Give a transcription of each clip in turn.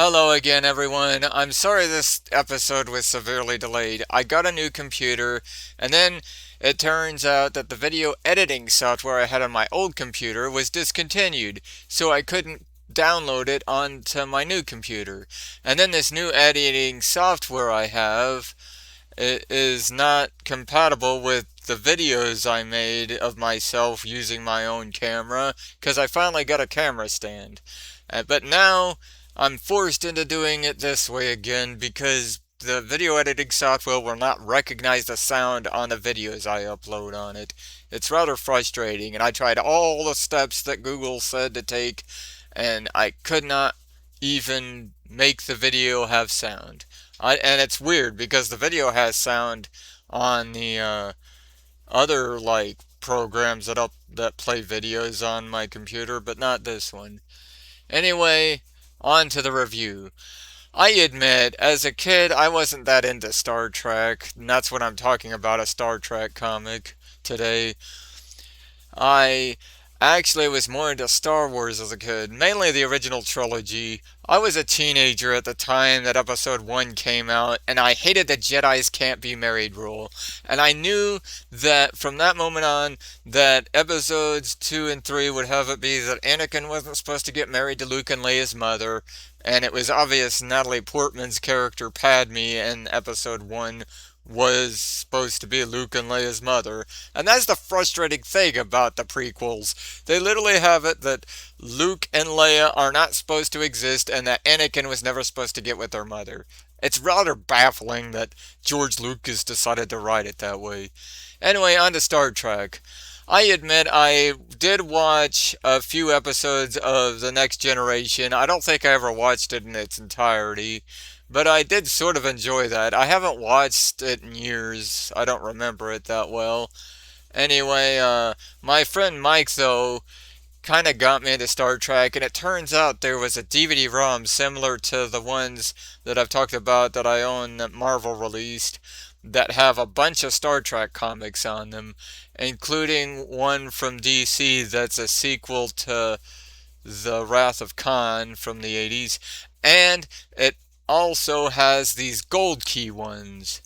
Hello again, everyone. I'm sorry this episode was severely delayed. I got a new computer, and then it turns out that the video editing software I had on my old computer was discontinued, so I couldn't download it onto my new computer. And then this new editing software I have is not compatible with the videos I made of myself using my own camera, because I finally got a camera stand. But now I'm forced into doing it this way again because the video editing software will not recognize the sound on the videos I upload on it. It's rather frustrating, and I tried all the steps that Google said to take, and I could not even make the video have sound. And it's weird because the video has sound on the other programs that play videos on my computer, but not this one. Anyway, on to the review. I admit, as a kid, I wasn't that into Star Trek, and that's what I'm talking about, a Star Trek comic today. I actually was more into Star Wars as a kid, mainly the original trilogy. I was a teenager at the time that episode 1 came out, and I hated the Jedi's can't be married rule. And I knew that from that moment on, that episodes 2 and 3 would have it be that Anakin wasn't supposed to get married to Luke and Leia's mother, and it was obvious Natalie Portman's character Padme in episode 1 was supposed to be Luke and Leia's mother. And that's the frustrating thing about the prequels. They literally have it that Luke and Leia are not supposed to exist and that Anakin was never supposed to get with their mother. It's rather baffling that George Lucas decided to write it that way. Anyway, on to Star Trek. I admit I did watch a few episodes of The Next Generation. I don't think I ever watched it in its entirety, but I did sort of enjoy that. I haven't watched it in years. I don't remember it that well. Anyway, my friend Mike, though, kind of got me into Star Trek, and it turns out there was a DVD-ROM similar to the ones that I've talked about that I own that Marvel released that have a bunch of Star Trek comics on them, including one from DC that's a sequel to The Wrath of Khan from the 80s, and it also has these gold key ones.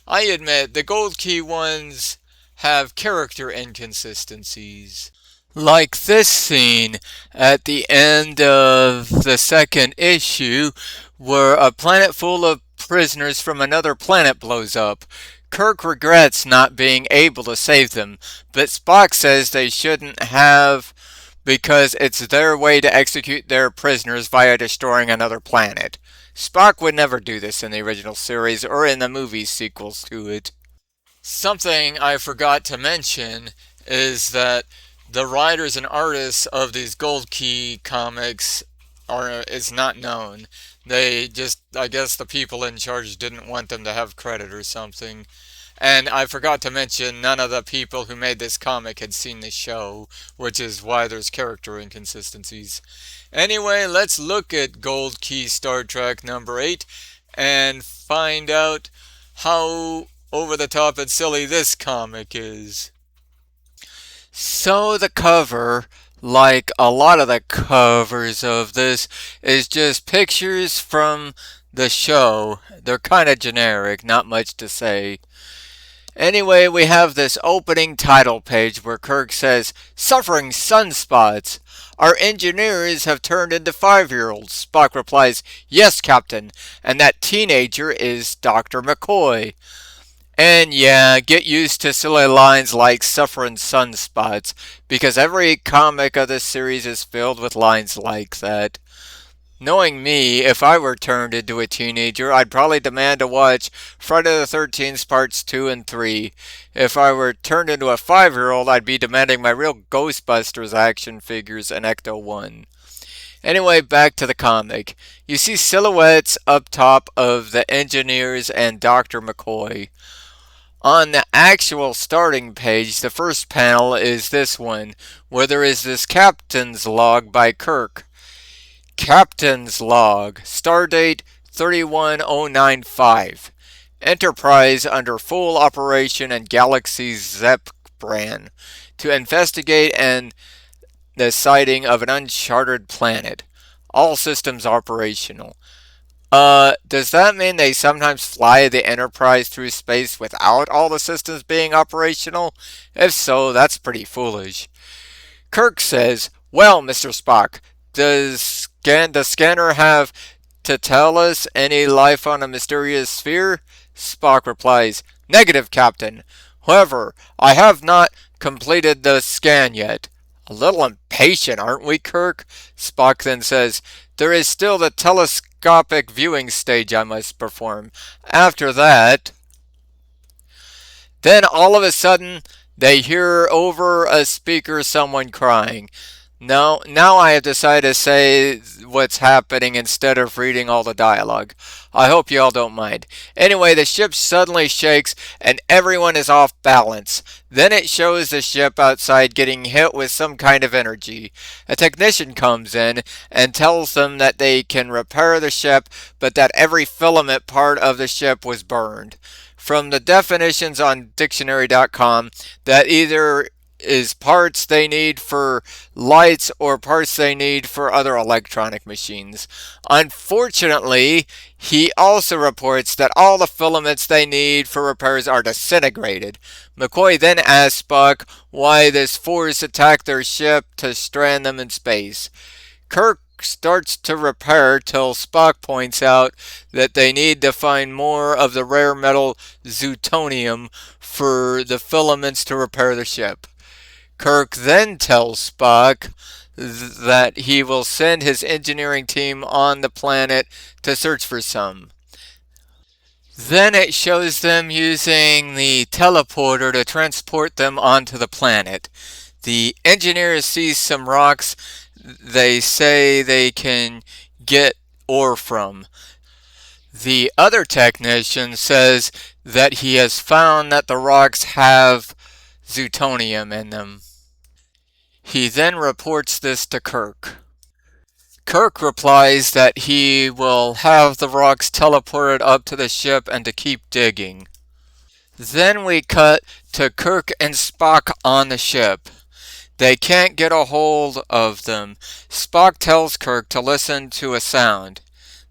I admit the gold key ones have character inconsistencies. Like this scene at the end of the second issue, where a planet full of prisoners from another planet blows up. Kirk regrets not being able to save them, but Spock says they shouldn't have because it's their way to execute their prisoners via destroying another planet. Spock would never do this in the original series or in the movie sequels to it. Something I forgot to mention is that the writers and artists of these Gold Key comics is not known. They just, I guess the people in charge didn't want them to have credit or something. And I forgot to mention none of the people who made this comic had seen the show, which is why there's character inconsistencies. Anyway, let's look at Gold Key Star Trek number 8 and find out how over the top and silly this comic is. So the cover, like a lot of the covers of this, is just pictures from the show. They're kind of generic, not much to say. Anyway, we have this opening title page where Kirk says, "Suffering sunspots. Our engineers have turned into 5-year-olds." Spock replies, "Yes, Captain, and that teenager is Dr. McCoy." And yeah, get used to silly lines like "suffering sunspots," because every comic of this series is filled with lines like that. Knowing me, if I were turned into a teenager, I'd probably demand to watch Friday the 13th parts 2 and 3. If I were turned into a 5-year-old, I'd be demanding my real Ghostbusters action figures in Ecto 1. Anyway, back to the comic. You see silhouettes up top of the engineers and Dr. McCoy. On the actual starting page, the first panel is this one, where there is this captain's log by Kirk. Captain's log, stardate 31095. Enterprise under full operation in Galaxy Zepbran to investigate the sighting of an uncharted planet. All systems operational. Does that mean they sometimes fly the Enterprise through space without all the systems being operational? If so, that's pretty foolish. Kirk says, "Well, Mr. Spock, does scanner have to tell us any life on a mysterious sphere?" Spock replies, "Negative, Captain. However, I have not completed the scan yet." "A little impatient, aren't we, Kirk?" Spock then says, "There is still the telescopic viewing stage I must perform. After that..." Then all of a sudden, they hear over a speaker someone crying. No, now I have decided to say what's happening instead of reading all the dialogue. I hope you all don't mind. Anyway, the ship suddenly shakes and everyone is off balance. Then it shows the ship outside getting hit with some kind of energy. A technician comes in and tells them that they can repair the ship, but that every filament part of the ship was burned. From the definitions on dictionary.com, that either is parts they need for lights or parts they need for other electronic machines. Unfortunately, he also reports that all the filaments they need for repairs are disintegrated. McCoy then asks Spock why this force attacked their ship to strand them in space. Kirk starts to repair till Spock points out that they need to find more of the rare metal zutonium for the filaments to repair the ship. Kirk then tells Spock that he will send his engineering team on the planet to search for some. Then it shows them using the teleporter to transport them onto the planet. The engineers see some rocks they say they can get ore from. The other technician says that he has found that the rocks have zutonium in them. He then reports this to Kirk. Kirk replies that he will have the rocks teleported up to the ship and to keep digging. Then we cut to Kirk and Spock on the ship. They can't get a hold of them. Spock tells Kirk to listen to a sound.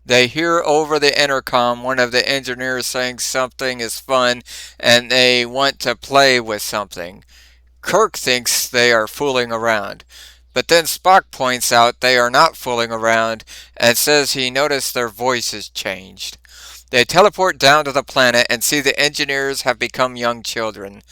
They hear over the intercom one of the engineers saying something is fun and they want to play with something. Kirk thinks they are fooling around. But then Spock points out they are not fooling around and says he noticed their voices changed. They teleport down to the planet and see the engineers have become young children.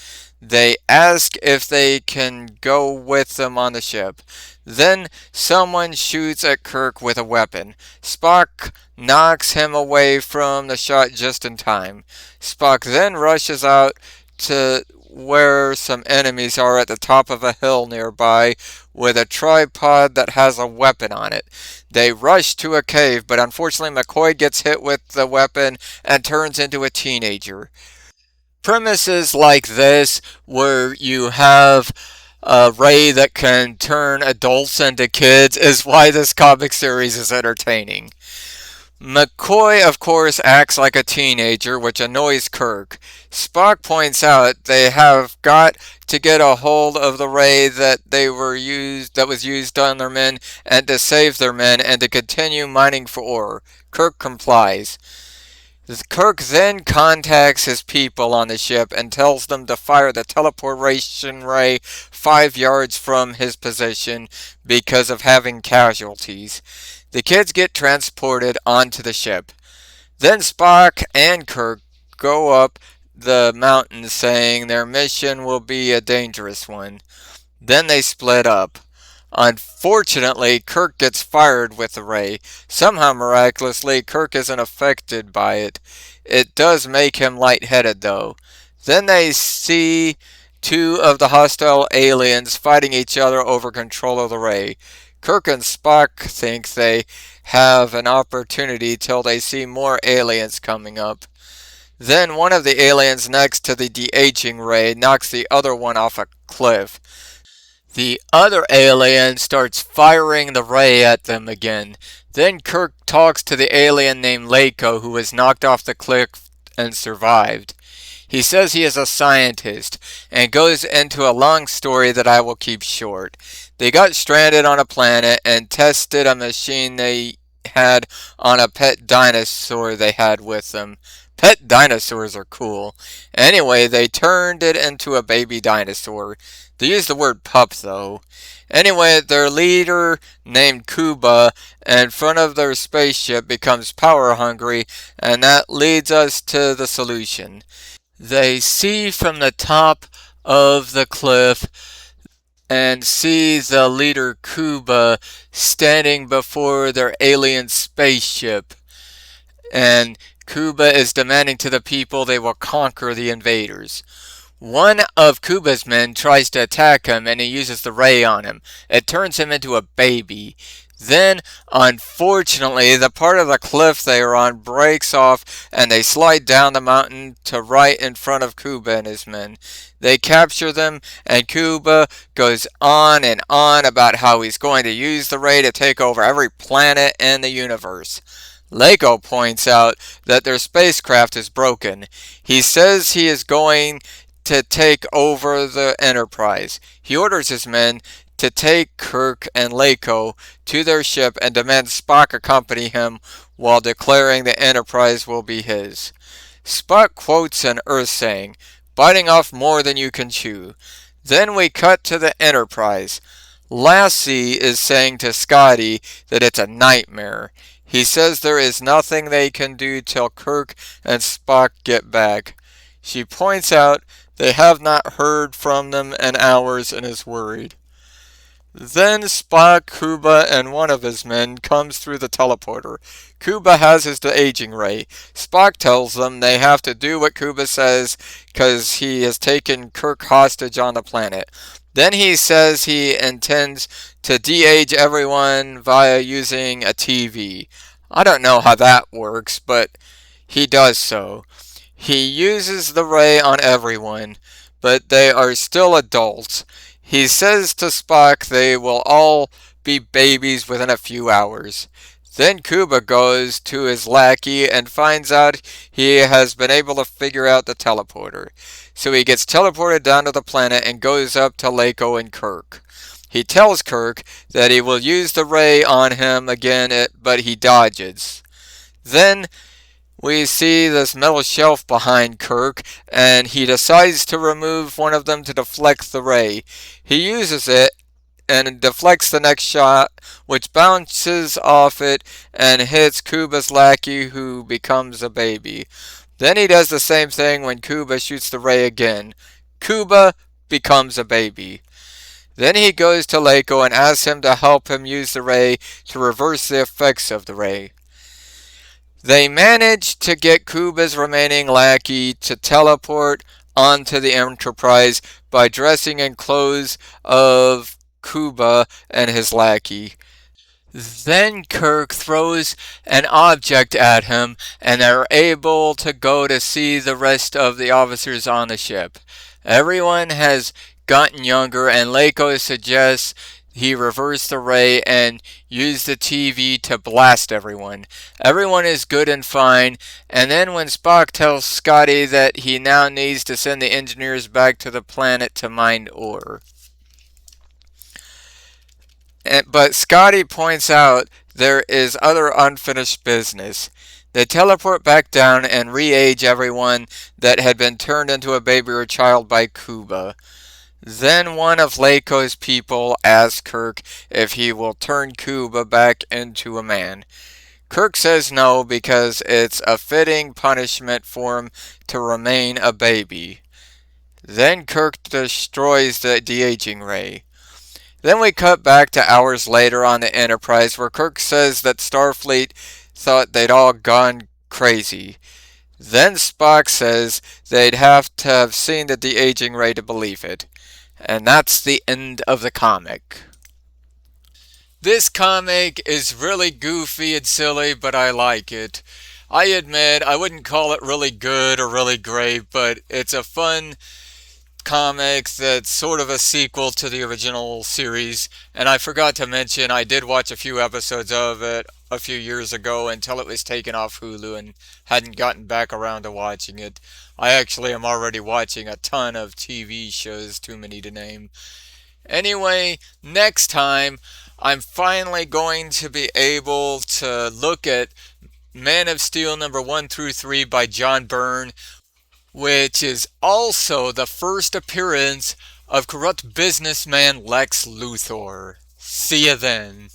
They ask if they can go with them on the ship. Then someone shoots at Kirk with a weapon. Spock knocks him away from the shot just in time. Spock then rushes out to where some enemies are at the top of a hill nearby with a tripod that has a weapon on it. They rush to a cave, but unfortunately McCoy gets hit with the weapon and turns into a teenager. Premises like this, where you have a Ray that can turn adults into kids, is why this comic series is entertaining. McCoy, of course, acts like a teenager, which annoys Kirk. Spock points out they have got to get a hold of the ray that was used on their men and to save their men and to continue mining for ore. Kirk complies. Kirk then contacts his people on the ship and tells them to fire the teleportation ray 5 yards from his position because of having casualties. The kids get transported onto the ship. Then Spock and Kirk go up the mountain saying their mission will be a dangerous one. Then they split up. Unfortunately, Kirk gets fired with the ray. Somehow, miraculously, Kirk isn't affected by it. It does make him lightheaded, though. Then they see 2 of the hostile aliens fighting each other over control of the ray. Kirk and Spock think they have an opportunity till they see more aliens coming up. Then one of the aliens next to the de-aging ray knocks the other one off a cliff. The other alien starts firing the ray at them again. Then Kirk talks to the alien named Leiko who was knocked off the cliff and survived. He says he is a scientist and goes into a long story that I will keep short. They got stranded on a planet and tested a machine they had on a pet dinosaur they had with them. Pet dinosaurs are cool. Anyway, they turned it into a baby dinosaur. They used the word pup though. Anyway, their leader, named Kuba, in front of their spaceship becomes power hungry, and that leads us to the solution. They see from the top of the cliff and see the leader Kuba standing before their alien spaceship. And Kuba is demanding to the people they will conquer the invaders. One of Kuba's men tries to attack him and he uses the ray on him. It turns him into a baby. Then, unfortunately, the part of the cliff they are on breaks off and they slide down the mountain to right in front of Kuba and his men. They capture them and Kuba goes on and on about how he's going to use the ray to take over every planet in the universe. Lego points out that their spacecraft is broken. He says he is going to take over the Enterprise. He orders his men to take Kirk and Lako to their ship and demands Spock accompany him while declaring the Enterprise will be his. Spock quotes an Earth saying, "Biting off more than you can chew." Then we cut to the Enterprise. Lassie is saying to Scotty that it's a nightmare. He says there is nothing they can do till Kirk and Spock get back. She points out they have not heard from them in hours and is worried. Then Spock, Kuba, and one of his men comes through the teleporter. Kuba has his de-aging ray. Spock tells them they have to do what Kuba says because he has taken Kirk hostage on the planet. Then he says he intends to de-age everyone via using a TV. I don't know how that works, but he does so. He uses the ray on everyone, but they are still adults. He says to Spock they will all be babies within a few hours. Then Kuba goes to his lackey and finds out he has been able to figure out the teleporter. So he gets teleported down to the planet and goes up to Lako and Kirk. He tells Kirk that he will use the ray on him again, but he dodges. Then we see this metal shelf behind Kirk, and he decides to remove one of them to deflect the ray. He uses it and deflects the next shot, which bounces off it and hits Kuba's lackey, who becomes a baby. Then he does the same thing when Kuba shoots the ray again. Kuba becomes a baby. Then he goes to Lako and asks him to help him use the ray to reverse the effects of the ray. They manage to get Kuba's remaining lackey to teleport onto the Enterprise by dressing in clothes of Kuba and his lackey. Then Kirk throws an object at him, and they're able to go to see the rest of the officers on the ship. Everyone has gotten younger, and Lako suggests he reverse the ray and use the TV to blast everyone. Everyone is good and fine, and then when Spock tells Scotty that he now needs to send the engineers back to the planet to mine ore. But Scotty points out there is other unfinished business. They teleport back down and re-age everyone that had been turned into a baby or child by Kuba. Then one of Lako's people asks Kirk if he will turn Kuba back into a man. Kirk says no because it's a fitting punishment for him to remain a baby. Then Kirk destroys the de-aging ray. Then we cut back to hours later on the Enterprise where Kirk says that Starfleet thought they'd all gone crazy. Then Spock says they'd have to have seen the de-aging ray to believe it. And that's the end of the comic. This comic is really goofy and silly, but I like it. I admit I wouldn't call it really good or really great, but it's a fun comic that's sort of a sequel to the original series. And I forgot to mention I did watch a few episodes of it a few years ago until it was taken off Hulu and hadn't gotten back around to watching it. I actually am already watching a ton of TV shows, too many to name. Anyway, next time I'm finally going to be able to look at Man of Steel number 1 through 3 by John Byrne, which is also the first appearance of corrupt businessman Lex Luthor. See ya then.